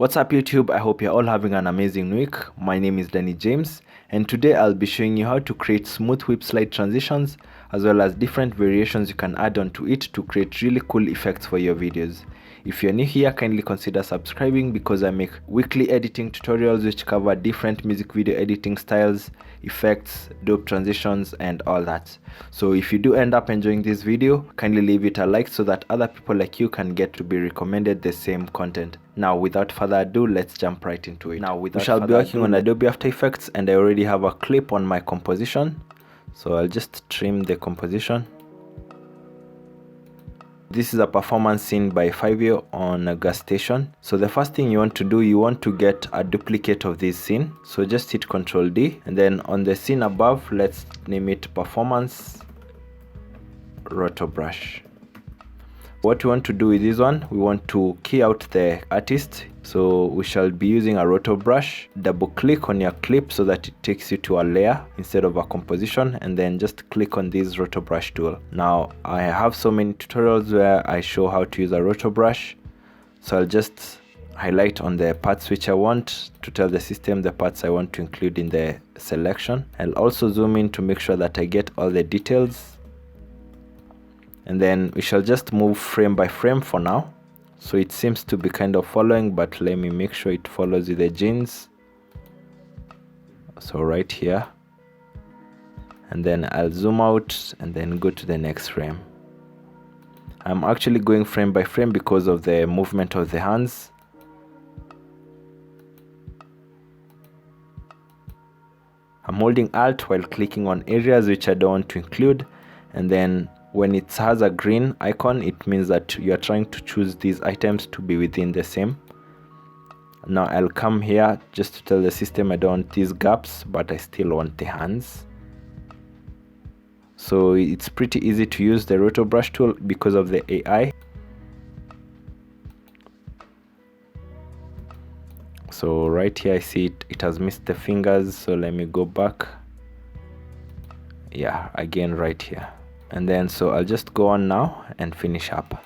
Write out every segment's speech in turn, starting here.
What's up YouTube? I hope you're all having an amazing week. My name is Danny James and today I'll be showing you how to create smooth whip slide transitions as well as different variations you can add onto it to create really cool effects for your videos. If you're new here, kindly consider subscribing because I make weekly editing tutorials which cover different music video editing styles, effects, dope transitions and all that. So if you do end up enjoying this video, kindly leave it a like so that other people like you can get to be recommended the same content. Now without further ado, let's jump right into it. We shall be working on Adobe After Effects and I already have a clip on my composition. So I'll just trim the composition. This is a performance scene by 5year on a gas station. So the first thing you want to do, you want to get a duplicate of this scene. So just hit Ctrl D and then on the scene above, let's name it Performance Roto Brush. What we want to do with this one, we want to key out the artist. So we shall be using a roto brush. Double click on your clip so that it takes you to a layer instead of a composition, and then just click on this roto brush tool. Now I have so many tutorials where I show how to use a roto brush. So I'll just highlight on the parts which I want to tell the system the parts I want to include in the selection. I'll also zoom in to make sure that I get all the details. And then we shall just move frame by frame for now. So it seems to be kind of following, but let me make sure it follows with the genes. So right here. And then I'll zoom out and then go to the next frame. I'm actually going frame by frame because of the movement of the hands. I'm holding Alt while clicking on areas which I don't want to include, and then when it has a green icon, it means that you are trying to choose these items to be within the same. Now I'll come here just to tell the system I don't want these gaps, but I still want the hands. So it's pretty easy to use the roto brush tool because of the AI. So right here I see it has missed the fingers, so let me go back. Yeah, again right here. And then so I'll just go on now and finish up.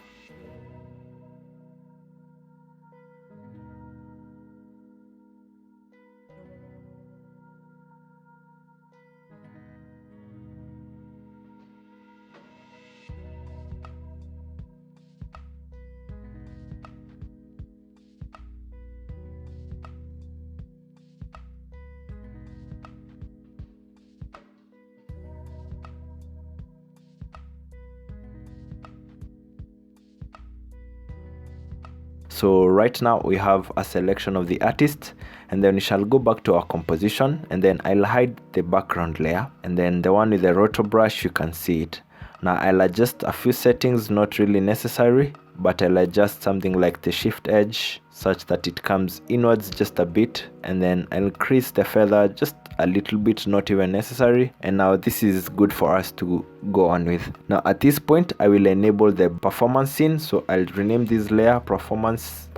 So right now we have a selection of the artist, and then we shall go back to our composition, and then I'll hide the background layer, and then the one with the roto brush, you can see it. Now I'll adjust a few settings, not really necessary, but I'll adjust something like the shift edge such that it comes inwards just a bit, and then I'll increase the feather just a little bit, not even necessary. And now this is good for us to go on with. Now at this point I will enable the performance scene, so I'll rename this layer performance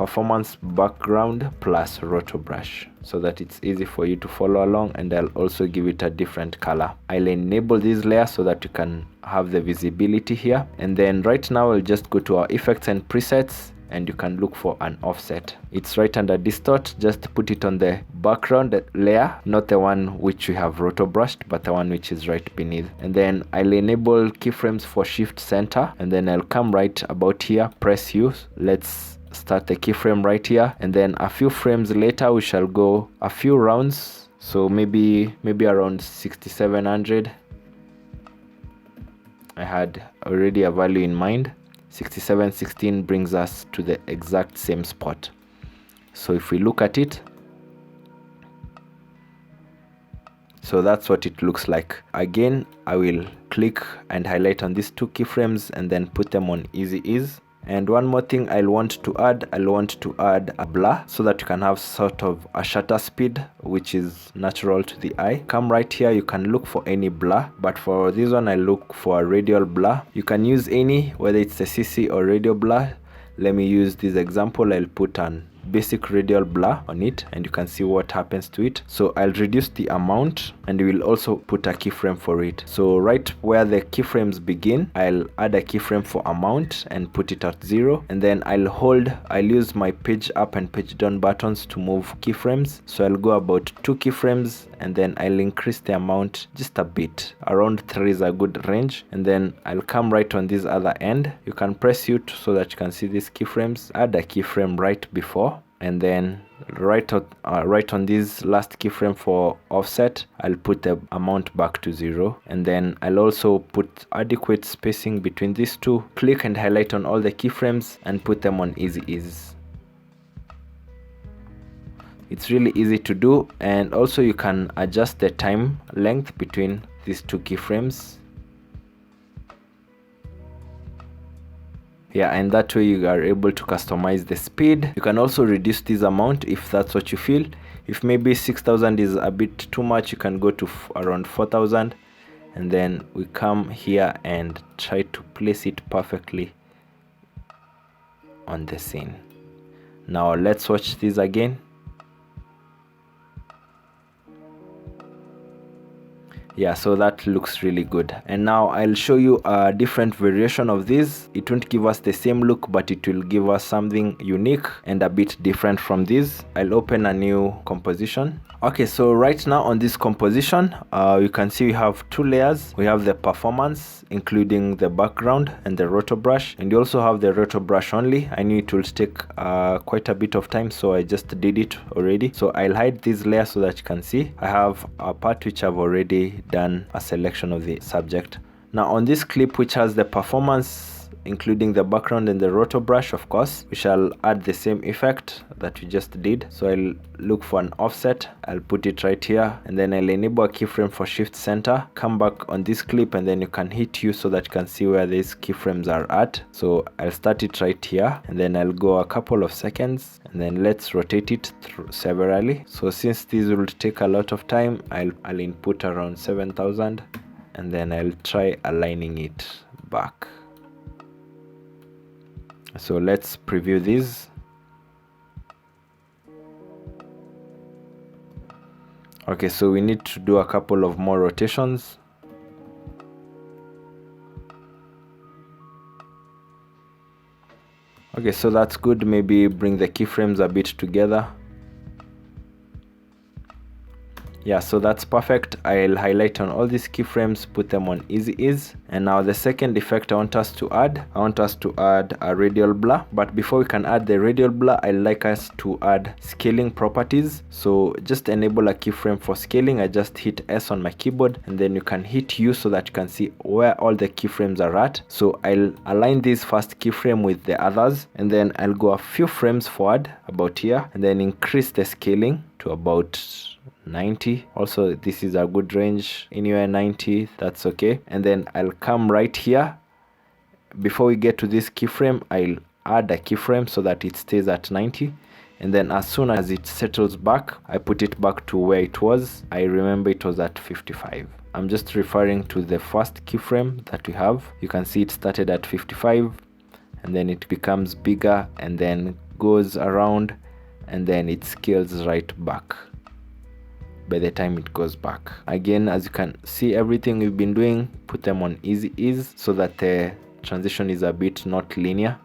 background plus roto brush so that it's easy for you to follow along, and I'll also give it a different color. I'll enable this layer so that you can have the visibility here, and then right now we'll just go to our effects and presets, and you can look for an offset. It's right under distort. Just put it on the background layer, not the one which we have roto brushed, but the one which is right beneath. And then I'll enable keyframes for shift center, and then I'll come right about here, press U. Let's start the keyframe right here, and then a few frames later we shall go a few rounds, so maybe around 6700. I had already a value in mind. 6716 brings us to the exact same spot. So if we look at it, so that's what it looks like. Again, I will click and highlight on these two keyframes and then put them on easy ease. And one more thing I'll want to add a blur so that you can have sort of a shutter speed which is natural to the eye. Come right here, you can look for any blur, but for this one I look for a radial blur. You can use any, whether it's a CC or radial blur. Let me use this example. I'll put an basic radial blur on it and you can see what happens to it. So I'll reduce the amount and we will also put a keyframe for it. So right where the keyframes begin, I'll add a keyframe for amount and put it at 0, and then I'll use my page up and page down buttons to move keyframes. So I'll go about 2 keyframes, and then I'll increase the amount just a bit. Around 3 is a good range, and then I'll come right on this other end. You can press U so that you can see these keyframes. Add a keyframe right before, and then right on this last keyframe for offset, I'll put the amount back to 0, and then I'll also put adequate spacing between these two. Click and highlight on all the keyframes and put them on easy ease. It's really easy to do, and also you can adjust the time length between these 2 keyframes. Yeah, and that way you are able to customize the speed. You can also reduce this amount if that's what you feel. If maybe 6,000 is a bit too much, you can go to around 4,000, and then we come here and try to place it perfectly on the scene. Now let's watch this again. Yeah, so that looks really good. And now I'll show you a different variation of this. It won't give us the same look, but it will give us something unique and a bit different from this. I'll open a new composition. Okay, so right now on this composition, you can see we have 2 layers. We have the performance, including the background and the roto brush, and you also have the roto brush only. I knew it will take quite a bit of time, so I just did it already. So I'll hide this layer so that you can see. I have a part which I've already done a selection of the subject. Now on this clip, which has the performance, including the background and the roto brush, of course, we shall add the same effect that we just did. So I'll look for an offset, I'll put it right here, and then I'll enable a keyframe for shift center. Come back on this clip, and then you can hit U so that you can see where these keyframes are at. So I'll start it right here, and then I'll go a couple of seconds, and then let's rotate it through severally. So since this will take a lot of time, I'll input around 7,000, and then I'll try aligning it back. So let's preview this. Okay, so we need to do a couple of more rotations. Okay, so that's good. Maybe bring the keyframes a bit together. Yeah, so that's perfect. I'll highlight on all these keyframes, put them on easy ease. And now the second effect I want us to add a radial blur. But before we can add the radial blur, I'd like us to add scaling properties. So just enable a keyframe for scaling. I just hit S on my keyboard, and then you can hit U so that you can see where all the keyframes are at. So I'll align this first keyframe with the others, and then I'll go a few frames forward about here, and then increase the scaling to about 90. Also, this is a good range, anywhere 90, that's okay. And then I'll come right here. Before we get to this keyframe, I'll add a keyframe so that it stays at 90, and then as soon as it settles back, I put it back to where it was. I remember it was at 55. I'm just referring to the first keyframe that we have. You can see it started at 55, and then it becomes bigger, and then goes around, and then it scales right back by the time it goes back. Again, as you can see, everything we've been doing, put them on easy ease so that the transition is a bit not linear.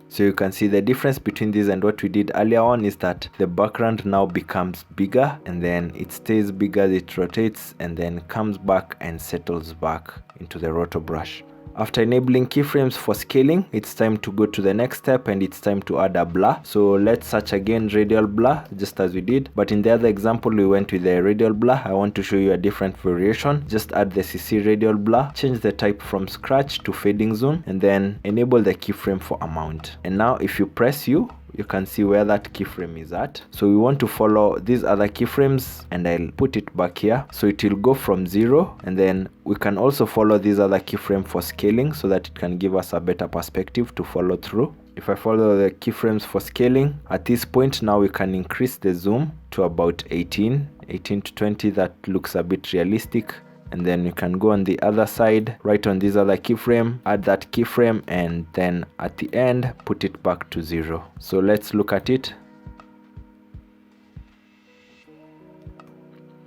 So you can see the difference between this and what we did earlier on is that the background now becomes bigger, and then it stays bigger as it rotates, and then comes back and settles back into the roto brush. After enabling keyframes for scaling, it's time to go to the next step, and it's time to add a blur. So let's search again radial blur, just as we did, but in the other example we went with the radial blur. I want to show you a different variation. Just add the CC radial blur, change the type from scratch to fading zone, and then enable the keyframe for amount. And now if you press U, you can see where that keyframe is at. So we want to follow these other keyframes, and I'll put it back here so it will go from 0, and then we can also follow these other keyframe for scaling so that it can give us a better perspective to follow through. If I follow the keyframes for scaling, at this point now we can increase the zoom to about 18 to 20. That looks a bit realistic. And then you can go on the other side, right on this other keyframe, add that keyframe, and then at the end put it back to 0. So let's look at it.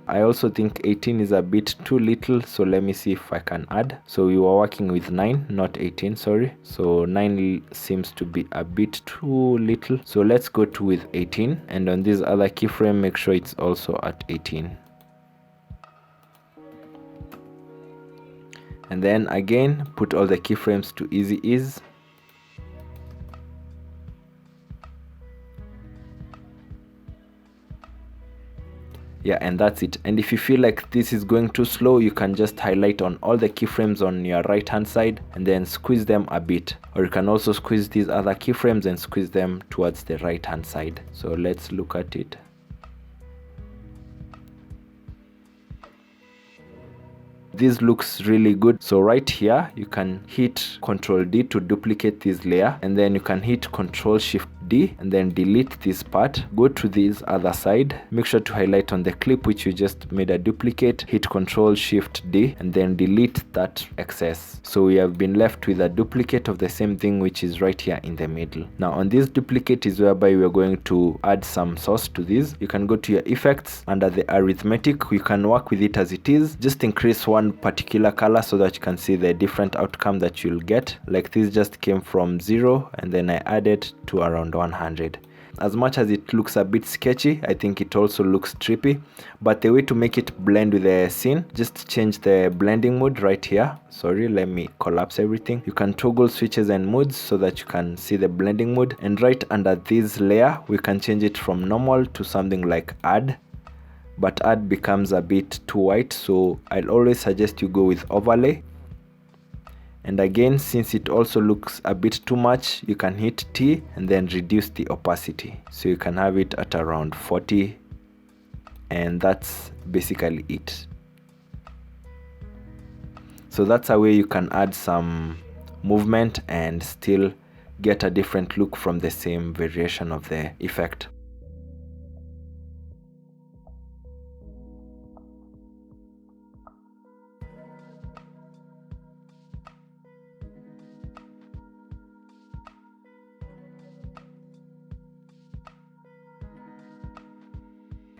I also think 18 is a bit too little, so let me see if I can add. So we were working with 9, not 18, sorry. So 9 seems to be a bit too little, so let's go to with 18, and on this other keyframe make sure it's also at 18. And then again put all the keyframes to easy ease. Yeah, and that's it. And if you feel like this is going too slow, you can just highlight on all the keyframes on your right hand side and then squeeze them a bit, or you can also squeeze these other keyframes and squeeze them towards the right hand side. So let's look at it. This looks really good. So right here you can hit Ctrl D to duplicate this layer, and then you can hit Ctrl Shift D and then delete this part. Go to this other side, make sure to highlight on the clip which you just made a duplicate, hit Ctrl Shift D and then delete that excess. So we have been left with a duplicate of the same thing which is right here in the middle. Now on this duplicate is whereby we are going to add some source to this. You can go to your effects, under the arithmetic you can work with it as it is, just increase one particular color so that you can see the different outcome that you'll get. Like this just came from 0 and then I added to around 100. As much as it looks a bit sketchy, I think it also looks trippy, but the way to make it blend with the scene, just change the blending mode right here. Sorry, let me collapse everything. You can toggle switches and modes so that you can see the blending mode, and right under this layer we can change it from normal to something like add, but add becomes a bit too white, so I'll always suggest you go with overlay. And again, since it also looks a bit too much, you can hit T and then reduce the opacity, so you can have it at around 40, and that's basically it. So that's a way you can add some movement and still get a different look from the same variation of the effect.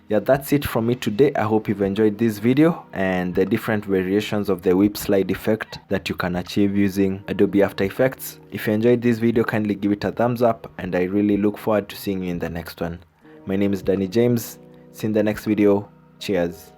Yeah, that's it from me today. I hope you've enjoyed this video and the different variations of the whip slide effect that you can achieve using Adobe After Effects. If you enjoyed this video, kindly give it a thumbs up, and I really look forward to seeing you in the next one. My name is Danny James. See you in the next video. Cheers.